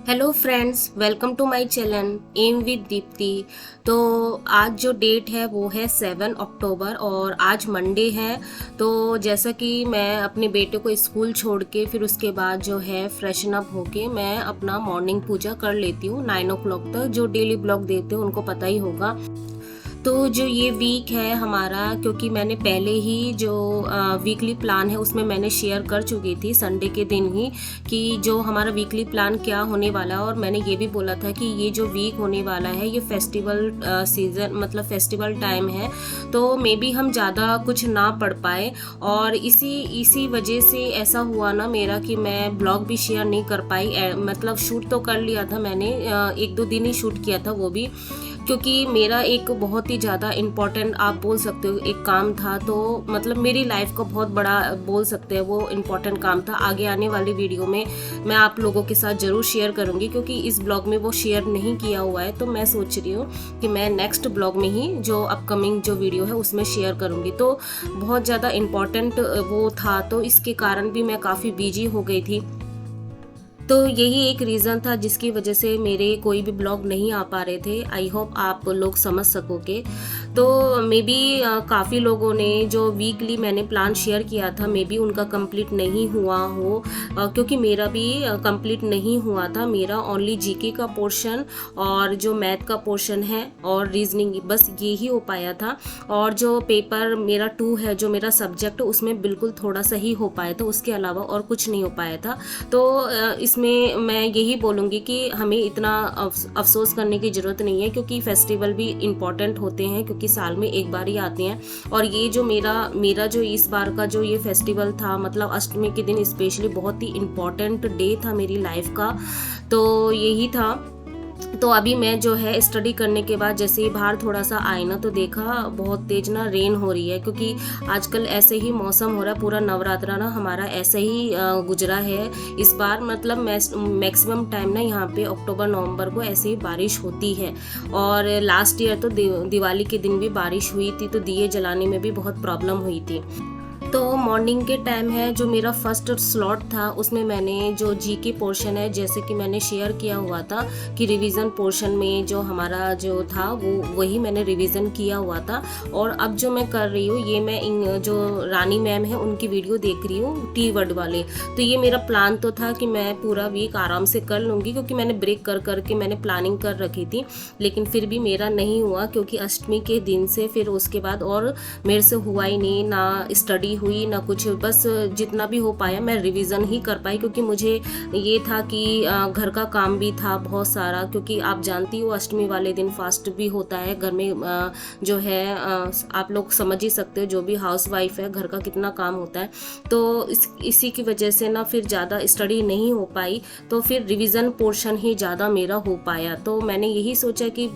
Hello friends, welcome to my channel am with Deepti. तो आज जो डेट है वो है 7 अक्टूबर और आज मंडे है। तो जैसा कि मैं अपने बेटे को स्कूल छोड़ के फिर उसके बाद जो है फ्रेशन अप होके मैं अपना मॉर्निंग पूजा कर लेती हूँ 9 o'clock तक। जो डेली ब्लॉग देखते हैं उनको पता ही होगा। तो जो ये वीक है हमारा, क्योंकि मैंने पहले ही जो वीकली प्लान है उसमें मैंने शेयर कर चुकी थी संडे के दिन ही कि जो हमारा वीकली प्लान क्या होने वाला है। और मैंने ये भी बोला था कि ये जो वीक होने वाला है ये फेस्टिवल सीज़न मतलब फेस्टिवल टाइम है, तो मे बी हम ज़्यादा कुछ ना पढ़ पाए। और इसी वजह से ऐसा हुआ ना मेरा कि मैं ब्लॉग भी शेयर नहीं कर पाई। मतलब शूट तो कर लिया था मैंने, 1-2 दिन ही शूट किया था, वो भी क्योंकि मेरा एक बहुत ही ज़्यादा इम्पॉर्टेंट आप बोल सकते हो एक काम था। तो मतलब मेरी लाइफ का बहुत बड़ा बोल सकते हैं वो इम्पॉर्टेंट काम था। आगे आने वाली वीडियो में मैं आप लोगों के साथ ज़रूर शेयर करूँगी, क्योंकि इस ब्लॉग में वो शेयर नहीं किया हुआ है। तो मैं सोच रही हूँ कि मैं नेक्स्ट ब्लॉग में ही जो अपकमिंग जो वीडियो है उसमें शेयर करूँगी। तो बहुत ज़्यादा इम्पॉर्टेंट वो था, तो इसके कारण भी मैं काफ़ी बिजी हो गई थी। तो यही एक रीज़न था जिसकी वजह से मेरे कोई भी ब्लॉग नहीं आ पा रहे थे। आई होप आप लोग समझ सकोगे। तो मे बी काफ़ी लोगों ने जो वीकली मैंने प्लान शेयर किया था मे बी उनका कंप्लीट नहीं हुआ हो, क्योंकि मेरा भी कंप्लीट नहीं हुआ था। मेरा ओनली जीके का पोर्शन और जो मैथ का पोर्शन है और रीजनिंग, बस ये ही हो पाया था। और जो पेपर मेरा 2 है जो मेरा सब्जेक्ट, उसमें बिल्कुल थोड़ा सा ही हो पाया था, उसके अलावा और कुछ नहीं हो पाया था। तो इसमें मैं यही बोलूँगी कि हमें इतना अफसोस करने की ज़रूरत नहीं है, क्योंकि फेस्टिवल भी इम्पॉर्टेंट होते हैं, क्योंकि साल में एक बार ही आते हैं। और ये जो मेरा जो इस बार का जो ये फेस्टिवल था, मतलब अष्टमी के दिन स्पेशली बहुत ही इम्पॉर्टेंट डे था मेरी लाइफ का। तो यही था। तो अभी मैं जो है स्टडी करने के बाद जैसे ही बाहर थोड़ा सा आई ना, तो देखा बहुत तेज ना रेन हो रही है, क्योंकि आजकल ऐसे ही मौसम हो रहा है। पूरा नवरात्रा ना हमारा ऐसे ही गुजरा है इस बार। मतलब मैक्सिमम टाइम ना यहाँ पे अक्टूबर नवंबर को ऐसे ही बारिश होती है। और लास्ट ईयर तो दिवाली के दिन भी बारिश हुई थी, तो दिए जलाने में भी बहुत प्रॉब्लम हुई थी। तो मॉर्निंग के टाइम है जो मेरा फर्स्ट स्लॉट था, उसमें मैंने जो जीके पोर्शन है, जैसे कि मैंने शेयर किया हुआ था कि रिवीजन पोर्शन में जो हमारा जो था वो वही मैंने रिवीजन किया हुआ था। और अब जो मैं कर रही हूँ ये मैं जो रानी मैम है उनकी वीडियो देख रही हूँ, टी वर्ड वाले। तो ये मेरा प्लान तो था कि मैं पूरा वीक आराम से कर लूँगी, क्योंकि मैंने ब्रेक कर करके मैंने प्लानिंग कर रखी थी। लेकिन फिर भी मेरा नहीं हुआ, क्योंकि अष्टमी के दिन से फिर उसके बाद और मेरे से हुआ ही नहीं, ना स्टडी हुई ना कुछ। बस जितना भी हो पाया मैं रिवीजन ही कर पाई, क्योंकि मुझे ये था कि घर का काम भी था बहुत सारा, क्योंकि आप जानती हो अष्टमी वाले दिन फास्ट भी होता है घर में। जो है आप लोग समझ ही सकते हो, जो भी हाउस वाइफ है घर का कितना काम होता है। तो इसी की वजह से ना फिर ज़्यादा स्टडी नहीं हो पाई, तो फिर रिवीजन पोर्शन ही ज़्यादा मेरा हो पाया। तो मैंने यही सोचा कि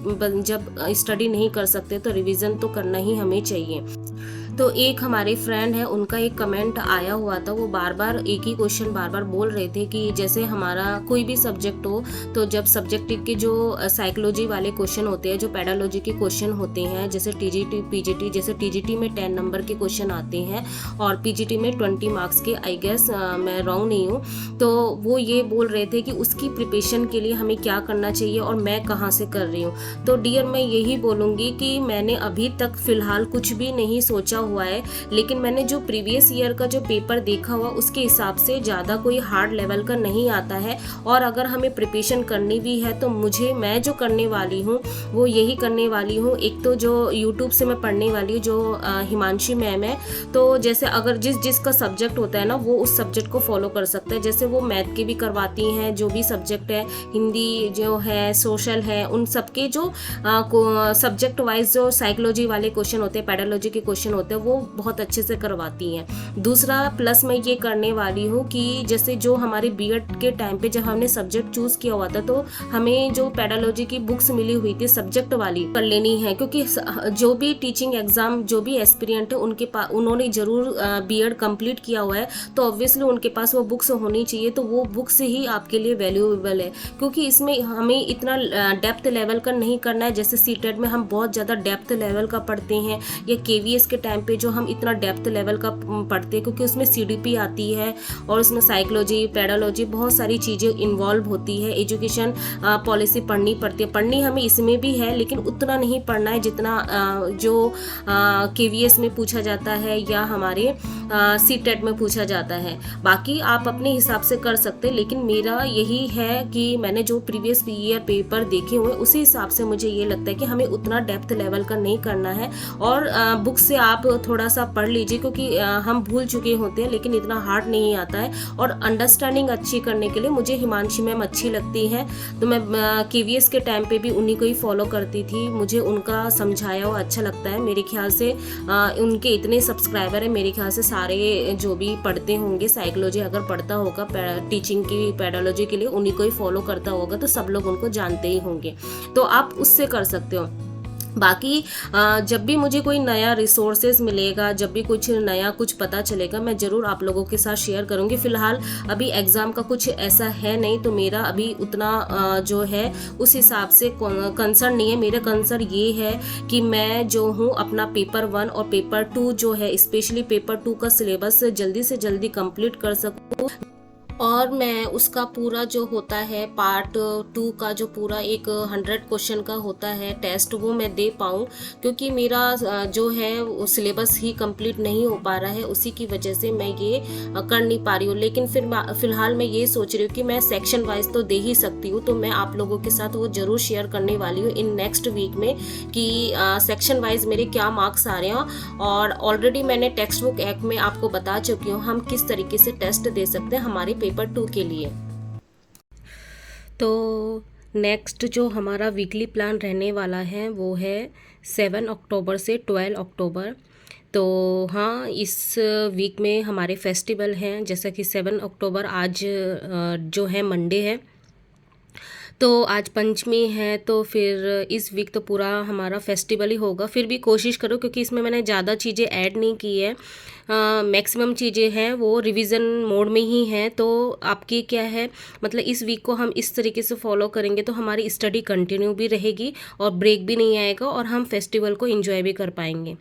जब स्टडी नहीं कर सकते तो रिवीजन तो करना ही हमें चाहिए। तो एक हमारे फ्रेंड है, उनका एक कमेंट आया हुआ था, वो बार बार एक ही क्वेश्चन बार बार बोल रहे थे कि जैसे हमारा कोई भी सब्जेक्ट हो, तो जब सब्जेक्ट के जो साइकोलॉजी वाले क्वेश्चन होते हैं, जो पेडालॉजी के क्वेश्चन होते हैं, जैसे टीजीटी पीजीटी, जैसे टीजीटी में 10 नंबर के क्वेश्चन आते हैं और पीजीटी में 20 मार्क्स के, आई गेस मैं रॉन्ग नहीं हूँ। तो वो ये बोल रहे थे कि उसकी प्रिपरेशन के लिए हमें क्या करना चाहिए और मैं कहाँ से कर रही हूँ। तो डियर मैं यही बोलूँगी कि मैंने अभी तक फ़िलहाल कुछ भी नहीं सोचा हुआ है, लेकिन मैंने जो प्रीवियस ईयर का जो पेपर देखा हुआ उसके हिसाब से ज़्यादा कोई हार्ड लेवल का नहीं आता है। और अगर हमें प्रिपरेशन करनी भी है तो मैं जो करने वाली हूँ वो यही करने वाली हूँ। एक तो जो यूट्यूब से मैं पढ़ने वाली हूँ, जो हिमांशी मैम है, तो जैसे अगर जिसका सब्जेक्ट होता है ना वो उस सब्जेक्ट को फॉलो कर सकता है। जैसे वो मैथ के भी करवाती हैं, जो भी सब्जेक्ट है, हिंदी जो है, सोशल है, उन सबके जो सब्जेक्ट वाइज जो साइकोलॉजी वाले क्वेश्चन होते हैं, पेडालॉजी के क्वेश्चन होते हैं, वो बहुत अच्छे से करवाती हैं। दूसरा प्लस मैं ये करने वाली हूँ कि जैसे जो हमारे बीएड के टाइम पे जब हमने सब्जेक्ट चूज़ किया हुआ था, तो हमें जो पेडालॉजी की बुक्स मिली हुई थी सब्जेक्ट वाली कर लेनी है, क्योंकि जो भी टीचिंग एग्जाम जो भी एस्पिरेंट है उनके पास उन्होंने ज़रूर बीएड कंप्लीट किया हुआ है, तो ऑब्वियसली उनके पास वो बुक्स होनी चाहिए। तो वो बुक्स ही आपके लिए वैल्यूएबल है, क्योंकि इसमें हमें इतना डेप्थ लेवल का नहीं करना है। जैसे सीटेट में हम बहुत ज़्यादा डेप्थ लेवल का पढ़ते हैं, या केवीएस के टाइम पे जो हम इतना डेप्थ लेवल का पढ़ते हैं, क्योंकि उसमें CDP आती है और उसमें साइकोलॉजी, पेडोलॉजी, बहुत सारी चीज़ें इन्वॉल्व होती है। एजुकेशन पॉलिसी पढ़नी पड़ती है, पढ़नी हमें इसमें भी है, लेकिन उतना नहीं पढ़ना है जितना जो KVS में पूछा जाता है या हमारे CTET में पूछा जाता है। बाकी आप अपने हिसाब से कर सकते हैं, लेकिन मेरा यही है कि मैंने जो प्रीवियस ईयर पेपर देखे हुए उसी हिसाब से मुझे ये लगता है कि हमें उतना डेप्थ लेवल का नहीं करना है। और बुक से आप थोड़ा सा पढ़ लीजिए, क्योंकि हम भूल चुके होते हैं, लेकिन इतना हार्ड नहीं आता है। और अंडरस्टैंडिंग अच्छी करने के लिए मुझे हिमांशी मैम अच्छी लगती है, तो मैं KVS के टाइम पे भी उन्हीं को ही फॉलो करती थी। मुझे उनका समझाया हुआ अच्छा लगता है। मेरे ख्याल से उनके इतने सब्सक्राइबर है, मेरे ख्याल से सारे जो भी पढ़ते होंगे साइकोलॉजी, अगर पढ़ता होगा टीचिंग की, पेडोलॉजी के लिए, उन्हीं को ही फॉलो करता होगा, तो सब लोग उनको जानते ही होंगे। तो आप उससे कर सकते हो। बाकी जब भी मुझे कोई नया रिसोर्सेज मिलेगा, जब भी कुछ नया कुछ पता चलेगा, मैं ज़रूर आप लोगों के साथ शेयर करूँगी। फ़िलहाल अभी एग्ज़ाम का कुछ ऐसा है नहीं, तो मेरा अभी उतना जो है उस हिसाब से कंसर्न नहीं है। मेरा कंसर्न ये है कि मैं जो हूँ अपना पेपर 1 और पेपर 2 जो है, स्पेशली पेपर 2 का सिलेबस जल्दी से जल्दी कंप्लीट कर सकूँ, और मैं उसका पूरा जो होता है पार्ट 2 का जो पूरा एक 100 क्वेश्चन का होता है टेस्ट, वो मैं दे पाऊँ, क्योंकि मेरा जो है वो सिलेबस ही कंप्लीट नहीं हो पा रहा है। उसी की वजह से मैं ये कर नहीं पा रही हूँ। लेकिन फिर फ़िलहाल मैं ये सोच रही हूँ कि मैं सेक्शन वाइज तो दे ही सकती हूँ, तो मैं आप लोगों के साथ वो ज़रूर शेयर करने वाली हूँ इन नेक्स्ट वीक में कि सेक्शन वाइज मेरे क्या मार्क्स आ रहे हैं। और ऑलरेडी मैंने टेक्स्ट बुक एक्ट में आपको बता चुकी हूँ हम किस तरीके से टेस्ट दे सकते हैं हमारे पेपर 2 के लिए। तो नेक्स्ट जो हमारा वीकली प्लान रहने वाला है वो है 7 अक्टूबर से 12 अक्टूबर। तो हाँ, इस वीक में हमारे फेस्टिवल हैं, जैसा कि 7 अक्टूबर आज जो है मंडे है, तो आज पंचमी है, तो फिर इस वीक तो पूरा हमारा फेस्टिवल ही होगा। फिर भी कोशिश करो, क्योंकि इसमें मैंने ज़्यादा चीज़ें ऐड नहीं की है, मैक्सिमम चीज़ें हैं वो रिवीजन मोड में ही हैं। तो आपकी क्या है, मतलब इस वीक को हम इस तरीके से फॉलो करेंगे तो हमारी स्टडी कंटिन्यू भी रहेगी और ब्रेक भी नहीं आएगा, और हम फेस्टिवल को एंजॉय भी कर पाएंगे।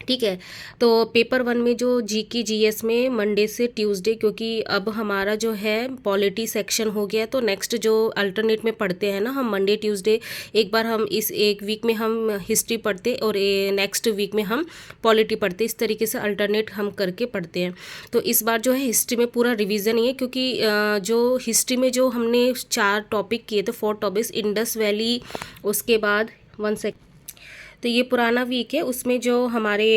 ठीक है। तो पेपर 1 में जो GS में मंडे से ट्यूसडे, क्योंकि अब हमारा जो है पॉलिटी सेक्शन हो गया, तो नेक्स्ट जो अल्टरनेट में पढ़ते हैं ना हम मंडे ट्यूसडे, एक बार हम इस एक वीक में हम हिस्ट्री पढ़ते और नेक्स्ट वीक में हम पॉलिटी पढ़ते, इस तरीके से अल्टरनेट हम करके पढ़ते हैं। तो इस बार जो है हिस्ट्री में पूरा रिवीजन ही है, क्योंकि जो हिस्ट्री में जो हमने 4 टॉपिक किए थे, 4 टॉपिक्स, इंडस वैली, उसके बाद 1 सेकेंड, तो ये पुराना वीक है, उसमें जो हमारे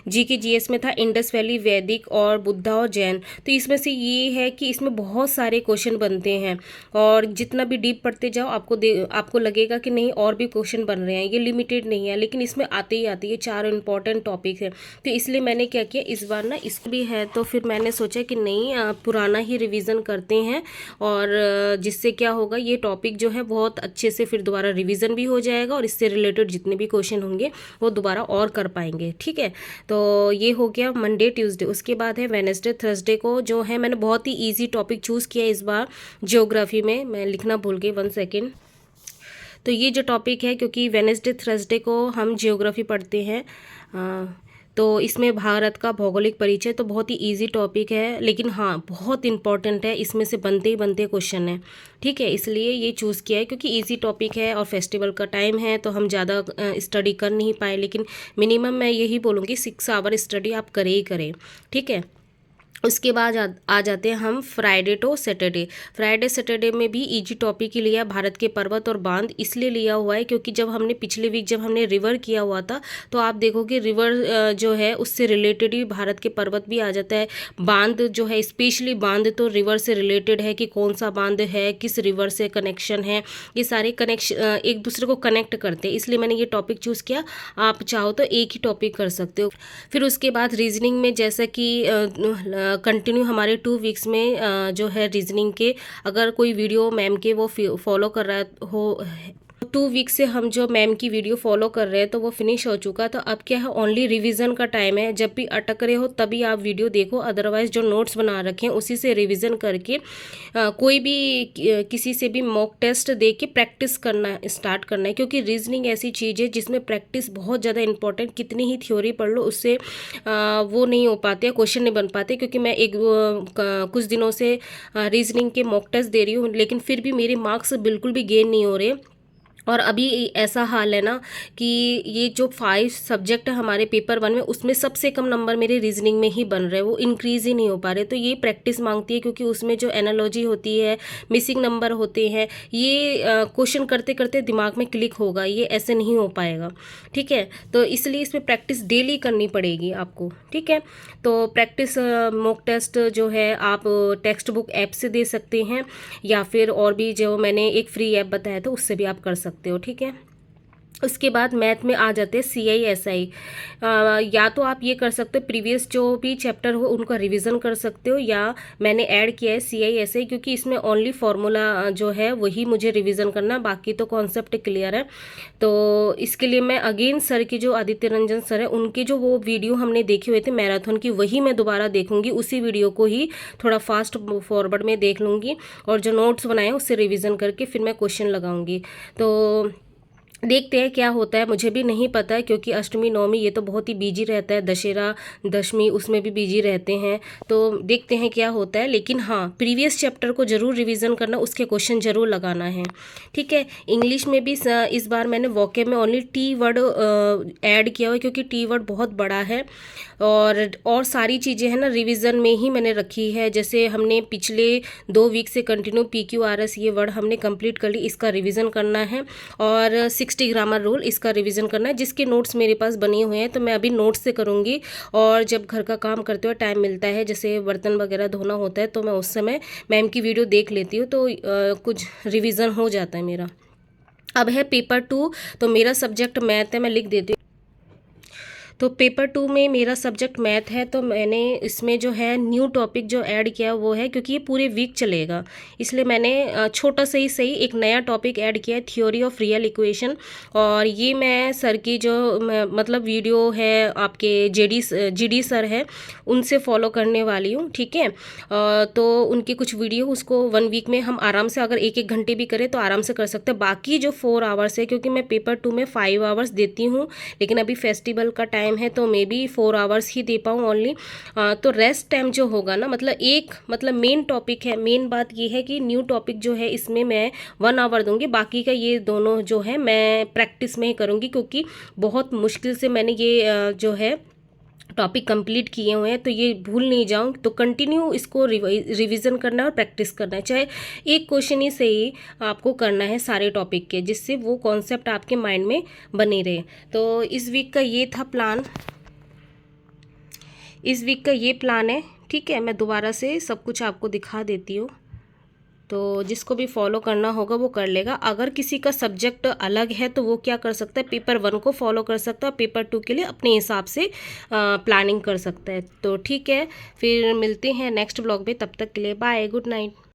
GS में था इंडस वैली, वैदिक और बुद्धा और जैन। तो इसमें से ये है कि इसमें बहुत सारे क्वेश्चन बनते हैं, और जितना भी डीप पढ़ते जाओ आपको लगेगा कि नहीं और भी क्वेश्चन बन रहे हैं, ये लिमिटेड नहीं है, लेकिन इसमें आते ही आते ये 4 इंपॉर्टेंट टॉपिक है। तो इसलिए मैंने क्या किया, इस बार ना इसको भी है, तो फिर मैंने सोचा कि नहीं पुराना ही रिवीजन करते हैं, और जिससे क्या होगा, ये टॉपिक जो है बहुत अच्छे से फिर दोबारा रिवीजन भी हो जाएगा, और इससे रिलेटेड जितने भी क्वेश्चन होंगे वो दोबारा और कर पाएंगे। ठीक है। तो ये हो गया मंडे ट्यूसडे। उसके बाद है वेडनेसडे थर्सडे को, जो है मैंने बहुत ही इजी टॉपिक चूज़ किया इस बार ज्योग्राफी में, मैं लिखना भूल गई, 1 सेकेंड। तो ये जो टॉपिक है, क्योंकि वेडनेसडे थर्सडे को हम ज्योग्राफी पढ़ते हैं, तो इसमें भारत का भौगोलिक परिचय, तो बहुत ही इजी टॉपिक है, लेकिन हाँ बहुत इंपॉर्टेंट है, इसमें से बनते ही बनते क्वेश्चन है। ठीक है, इसलिए ये चूज़ किया है, क्योंकि इजी टॉपिक है और फेस्टिवल का टाइम है, तो हम ज़्यादा स्टडी कर नहीं पाए, लेकिन मिनिमम मैं यही बोलूँगी 6 आवर स्टडी आप करें ही करें। ठीक है। उसके बाद आ जाते हैं हम Friday to Saturday. Friday Saturday में भी इजी टॉपिक ही लिया, भारत के पर्वत और बांध, इसलिए लिया हुआ है क्योंकि जब हमने पिछले वीक जब हमने रिवर किया हुआ था, तो आप देखोगे रिवर जो है उससे रिलेटेड ही भारत के पर्वत भी आ जाता है। बांध जो है, स्पेशली बांध तो रिवर से रिलेटेड है कि कौन सा बांध है, किस रिवर से कनेक्शन है, ये सारे कनेक्शन एक दूसरे को कनेक्ट करते हैं, इसलिए मैंने ये टॉपिक चूज़ किया। आप चाहो तो एक ही टॉपिक कर सकते हो। फिर उसके बाद रीजनिंग में, जैसा कि कंटिन्यू हमारे 2 वीक्स में जो है रीजनिंग के, अगर कोई वीडियो मैम के वो फॉलो कर रहा हो 2 वीक से हम जो मैम की वीडियो फॉलो कर रहे हैं तो वो फिनिश हो चुका। तो अब क्या है, ओनली रिवीजन का टाइम है। जब भी अटक रहे हो तभी आप वीडियो देखो, अदरवाइज जो नोट्स बना रखे हैं उसी से रिवीजन करके कोई भी किसी से भी मॉक टेस्ट दे के प्रैक्टिस करना स्टार्ट करना है, क्योंकि रीजनिंग ऐसी चीज़ है जिसमें प्रैक्टिस बहुत ज़्यादा इंपॉर्टेंट। कितनी ही थ्योरी पढ़ लो उससे वो नहीं हो पाते, क्वेश्चन नहीं बन पाते। क्योंकि मैं कुछ दिनों से रीजनिंग के मॉक टेस्ट दे रही हूँ, लेकिन फिर भी मेरे मार्क्स बिल्कुल भी गेन नहीं हो रहे। और अभी ऐसा हाल है ना कि ये जो 5 सब्जेक्ट है हमारे पेपर 1 में, उसमें सबसे कम नंबर मेरे रीजनिंग में ही बन रहे हैं, वो इंक्रीज़ ही नहीं हो पा रहे। तो ये प्रैक्टिस मांगती है, क्योंकि उसमें जो एनालॉजी होती है, मिसिंग नंबर होते हैं, ये क्वेश्चन करते करते दिमाग में क्लिक होगा, ये ऐसे नहीं हो पाएगा। ठीक है, तो इसलिए इसमें प्रैक्टिस डेली करनी पड़ेगी आपको। ठीक है, तो प्रैक्टिस मॉक टेस्ट जो है आप टेक्स्ट बुक ऐप से दे सकते हैं, या फिर और भी जो मैंने एक फ्री ऐप बताया था उससे भी आप कर सकते हो। ठीक है, उसके बाद मैथ में आ जाते हैं CISI। या तो आप ये कर सकते हो, प्रीवियस जो भी चैप्टर हो उनका रिवीजन कर सकते हो, या मैंने ऐड किया है CISI, क्योंकि इसमें ओनली फार्मूला जो है वही मुझे रिवीजन करना है, बाकी तो कॉन्सेप्ट क्लियर है। तो इसके लिए मैं अगेन सर की, जो आदित्य रंजन सर है, उनके जो वो वीडियो हमने देखे हुए थे मैराथन की, वही मैं दोबारा देखूंगी। उसी वीडियो को ही थोड़ा फास्ट फॉरवर्ड में देख लूँगी, और जो नोट्स बनाए उससे रिवीजन करके फिर मैं क्वेश्चन लगाऊंगी। तो देखते हैं क्या होता है, मुझे भी नहीं पता है, क्योंकि अष्टमी नवमी ये तो बहुत ही बिजी रहता है, दशहरा दशमी उसमें भी बिजी रहते हैं। तो देखते हैं क्या होता है, लेकिन हाँ, प्रीवियस चैप्टर को ज़रूर रिवीजन करना, उसके क्वेश्चन ज़रूर लगाना है। ठीक है, इंग्लिश में भी इस बार मैंने वोकैब में ओनली टी वर्ड ऐड किया हुआ है, क्योंकि टी वर्ड बहुत बड़ा है, और सारी चीज़ें हैं ना रिवीजन में ही मैंने रखी है। जैसे हमने पिछले 2 वीक से कंटिन्यू PQRS ये वर्ड हमने कंप्लीट कर ली, इसका रिवीजन करना है, और 60 ग्रामर रूल इसका रिवीजन करना है, जिसके नोट्स मेरे पास बने हुए हैं। तो मैं अभी नोट्स से करूँगी, और जब घर का काम करते हुए टाइम मिलता है, जैसे बर्तन वगैरह धोना होता है, तो मैं उस समय मैम की वीडियो देख लेती हूँ, तो कुछ रिवीजन हो जाता है मेरा। अब है पेपर 2, तो मेरा सब्जेक्ट मैथ है, मैं लिख देती हूँ। तो पेपर 2 में मेरा सब्जेक्ट मैथ है, तो मैंने इसमें जो है न्यू टॉपिक जो ऐड किया वो है, क्योंकि ये पूरे वीक चलेगा, इसलिए मैंने छोटा सा ही सही एक नया टॉपिक ऐड किया है, थ्योरी ऑफ रियल इक्वेशन। और ये मैं सर की जो मतलब वीडियो है आपके GD सर है, उनसे फॉलो करने वाली हूँ। ठीक है, तो उनकी कुछ वीडियो उसको 1 वीक में हम आराम से, अगर 1-1 घंटे भी करें तो आराम से कर सकते हैं। बाकी जो 4 आवर्स है, क्योंकि मैं पेपर 2 में 5 आवर्स देती हूँ, लेकिन अभी फेस्टिवल का टाइम है तो मे बी 4 आवर्स ही दे पाऊँ ओनली। तो रेस्ट टाइम जो होगा ना, मतलब मेन टॉपिक है, मेन बात ये है कि न्यू टॉपिक जो है इसमें मैं 1 आवर दूंगी, बाकी का ये दोनों जो है मैं प्रैक्टिस में ही करूँगी, क्योंकि बहुत मुश्किल से मैंने ये जो है टॉपिक कंप्लीट किए हुए हैं, तो ये भूल नहीं जाऊँ। तो कंटिन्यू इसको रिवीजन करना है और प्रैक्टिस करना है, चाहे एक क्वेश्चन ही से ही आपको करना है सारे टॉपिक के, जिससे वो कॉन्सेप्ट आपके माइंड में बने रहे। तो इस वीक का ये था प्लान, इस वीक का ये प्लान है। ठीक है, मैं दोबारा से सब कुछ आपको दिखा देती हूँ, तो जिसको भी फॉलो करना होगा वो कर लेगा। अगर किसी का सब्जेक्ट अलग है तो वो क्या कर सकता है, पेपर 1 को फॉलो कर सकता है, पेपर 2 के लिए अपने हिसाब से प्लानिंग कर सकता है। तो ठीक है, फिर मिलते हैं नेक्स्ट ब्लॉग में, तब तक के लिए बाय, गुड नाइट।